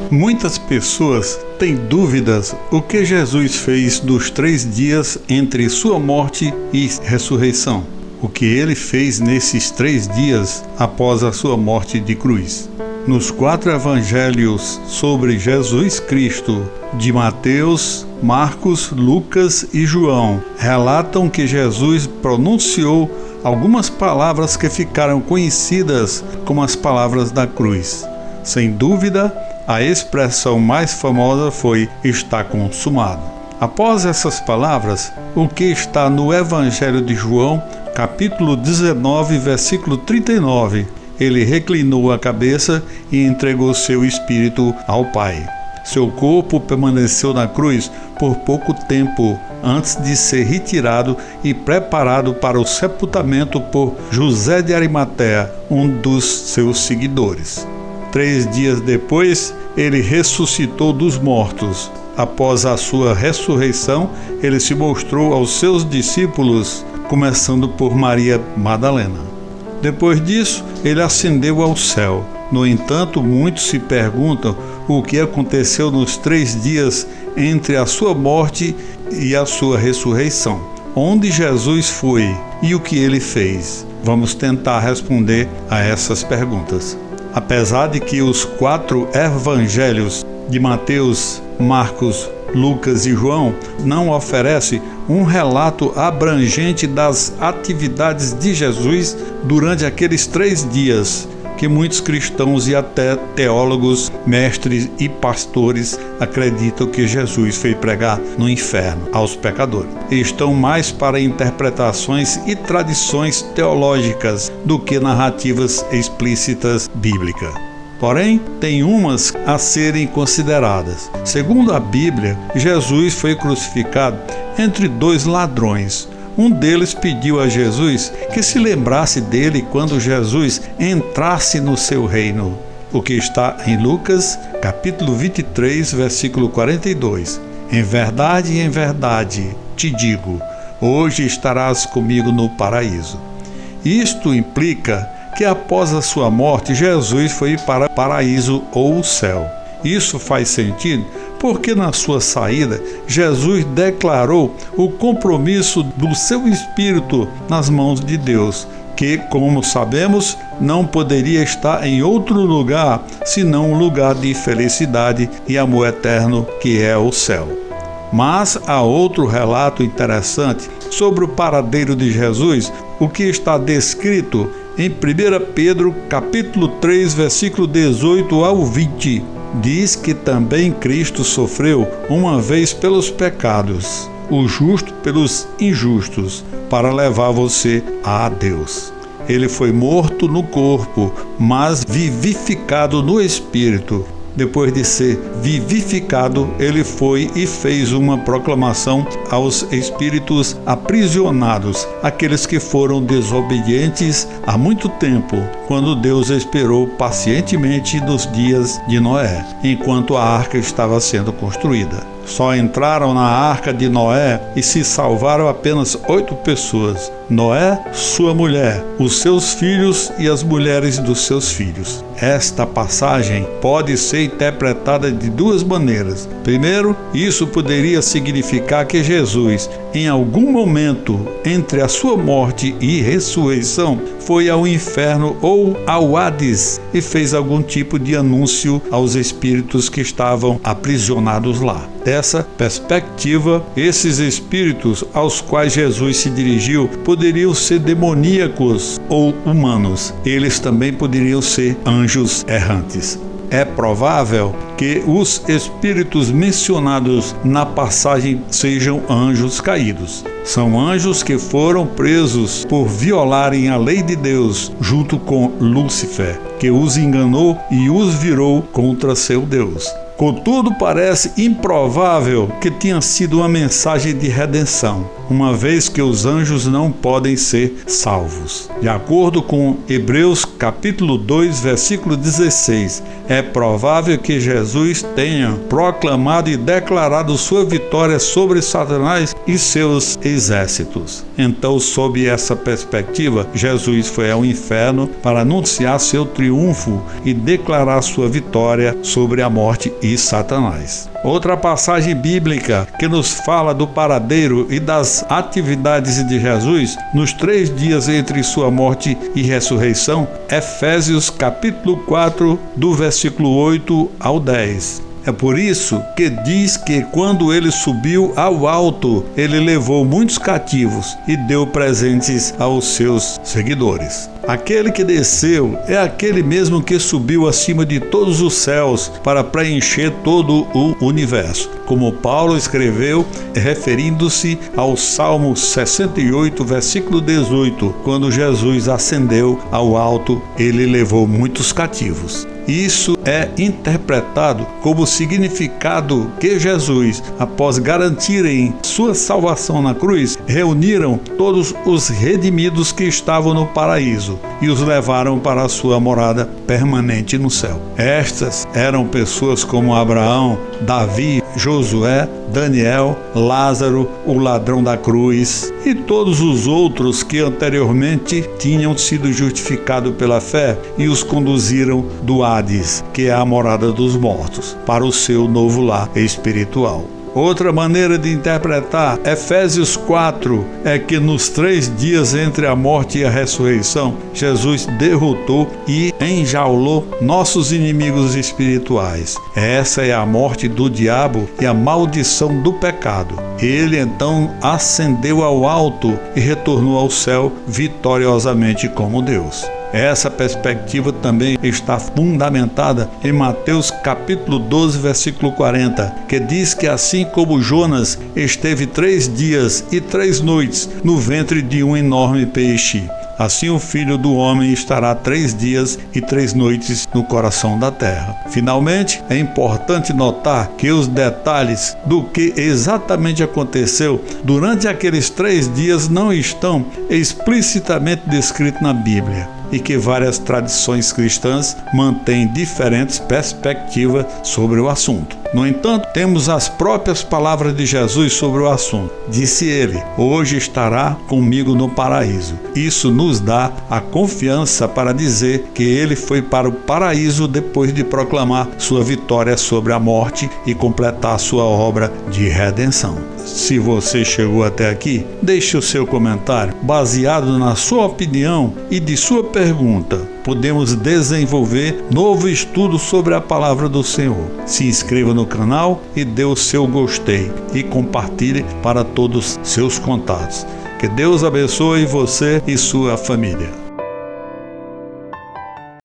Muitas pessoas têm dúvidas o que Jesus fez nos 3 dias entre sua morte e ressurreição. O que ele fez nesses 3 dias após a sua morte de cruz. Nos 4 evangelhos sobre Jesus Cristo, de Mateus, Marcos, Lucas e João, relatam que Jesus pronunciou algumas palavras que ficaram conhecidas como as palavras da cruz. Sem dúvida, a expressão mais famosa foi "está consumado". Após essas palavras, o que está no Evangelho de João, capítulo 19, versículo 39, ele reclinou a cabeça e entregou seu espírito ao Pai. Seu corpo permaneceu na cruz por pouco tempo antes de ser retirado e preparado para o sepultamento por José de Arimateia, um dos seus seguidores. 3 dias depois, ele ressuscitou dos mortos. Após a sua ressurreição, ele se mostrou aos seus discípulos, começando por Maria Madalena. Depois disso, ele ascendeu ao céu. No entanto, muitos se perguntam o que aconteceu nos 3 dias entre a sua morte e a sua ressurreição. Onde Jesus foi e o que ele fez? Vamos tentar responder a essas perguntas. Apesar de que os 4 evangelhos de Mateus, Marcos, Lucas e João não oferecem um relato abrangente das atividades de Jesus durante aqueles 3 dias, que muitos cristãos e até teólogos, mestres e pastores acreditam que Jesus foi pregar no inferno aos pecadores. Estão mais para interpretações e tradições teológicas do que narrativas explícitas bíblicas. Porém, tem umas a serem consideradas. Segundo a Bíblia, Jesus foi crucificado entre 2 ladrões. Um deles pediu a Jesus que se lembrasse dele quando Jesus entrasse no seu reino, o que está em Lucas, capítulo 23, versículo 42. Em verdade, te digo, hoje estarás comigo no paraíso. Isto implica que após a sua morte, Jesus foi para o paraíso ou o céu. Isso faz sentido porque na sua saída, Jesus declarou o compromisso do seu espírito nas mãos de Deus, que, como sabemos, não poderia estar em outro lugar senão um lugar de felicidade e amor eterno, que é o céu. Mas há outro relato interessante sobre o paradeiro de Jesus, o que está descrito em 1 Pedro, capítulo 3, versículo 18 ao 20. Diz que também Cristo sofreu uma vez pelos pecados, o justo pelos injustos, para levar você a Deus. Ele foi morto no corpo, mas vivificado no espírito. Depois de ser vivificado, ele foi e fez uma proclamação aos espíritos aprisionados, aqueles que foram desobedientes há muito tempo, quando Deus esperou pacientemente nos dias de Noé, enquanto a arca estava sendo construída. Só entraram na arca de Noé e se salvaram apenas 8 pessoas: Noé, sua mulher, os seus filhos e as mulheres dos seus filhos. Esta passagem pode ser interpretada de 2 maneiras. Primeiro, isso poderia significar que Jesus, em algum momento entre a sua morte e ressurreição, foi ao inferno ou ao Hades e fez algum tipo de anúncio aos espíritos que estavam aprisionados lá. Dessa perspectiva, esses espíritos aos quais Jesus se dirigiu poderiam ser demoníacos ou humanos. Eles também poderiam ser anjos errantes. É provável que os espíritos mencionados na passagem sejam anjos caídos. São anjos que foram presos por violarem a lei de Deus, junto com Lúcifer, que os enganou e os virou contra seu Deus. Contudo, parece improvável que tenha sido uma mensagem de redenção, uma vez que os anjos não podem ser salvos. De acordo com Hebreus capítulo 2, versículo 16, é provável que Jesus tenha proclamado e declarado sua vitória sobre Satanás e seus exércitos. Então, sob essa perspectiva, Jesus foi ao inferno para anunciar seu triunfo e declarar sua vitória sobre a morte e Satanás. Outra passagem bíblica que nos fala do paradeiro e das atividades de Jesus nos 3 dias entre sua morte e ressurreição, Efésios capítulo 4, do versículo 8 ao 10. É por isso que diz que quando ele subiu ao alto, ele levou muitos cativos e deu presentes aos seus seguidores. Aquele que desceu é aquele mesmo que subiu acima de todos os céus para preencher todo o universo. Como Paulo escreveu, referindo-se ao Salmo 68, versículo 18, quando Jesus ascendeu ao alto, ele levou muitos cativos. Isso é interpretado como significado que Jesus, após garantirem sua salvação na cruz, reuniram todos os redimidos que estavam no paraíso e os levaram para a sua morada permanente no céu. Estas eram pessoas como Abraão, Davi, Josué, Daniel, Lázaro, o ladrão da cruz e todos os outros que anteriormente tinham sido justificados pela fé e os conduziram do Hades, que é a morada dos mortos, para o seu novo lar espiritual. Outra maneira de interpretar Efésios 4 é que nos 3 dias entre a morte e a ressurreição, Jesus derrotou e enjaulou nossos inimigos espirituais. Essa é a morte do diabo e a maldição do pecado. Ele então ascendeu ao alto e retornou ao céu vitoriosamente como Deus. Essa perspectiva também está fundamentada em Mateus capítulo 12, versículo 40, que diz que assim como Jonas esteve 3 dias e 3 noites no ventre de um enorme peixe, assim o Filho do Homem estará 3 dias e 3 noites no coração da terra. Finalmente, é importante notar que os detalhes do que exatamente aconteceu durante aqueles 3 dias não estão explicitamente descritos na Bíblia, e que várias tradições cristãs mantêm diferentes perspectivas sobre o assunto. No entanto, temos as próprias palavras de Jesus sobre o assunto. Disse ele: hoje estará comigo no paraíso. Isso nos dá a confiança para dizer que ele foi para o paraíso depois de proclamar sua vitória sobre a morte e completar sua obra de redenção. Se você chegou até aqui, deixe o seu comentário baseado na sua opinião e de sua pergunta. Podemos desenvolver novo estudo sobre a palavra do Senhor. Se inscreva no canal e dê o seu gostei e compartilhe para todos seus contatos. Que Deus abençoe você e sua família.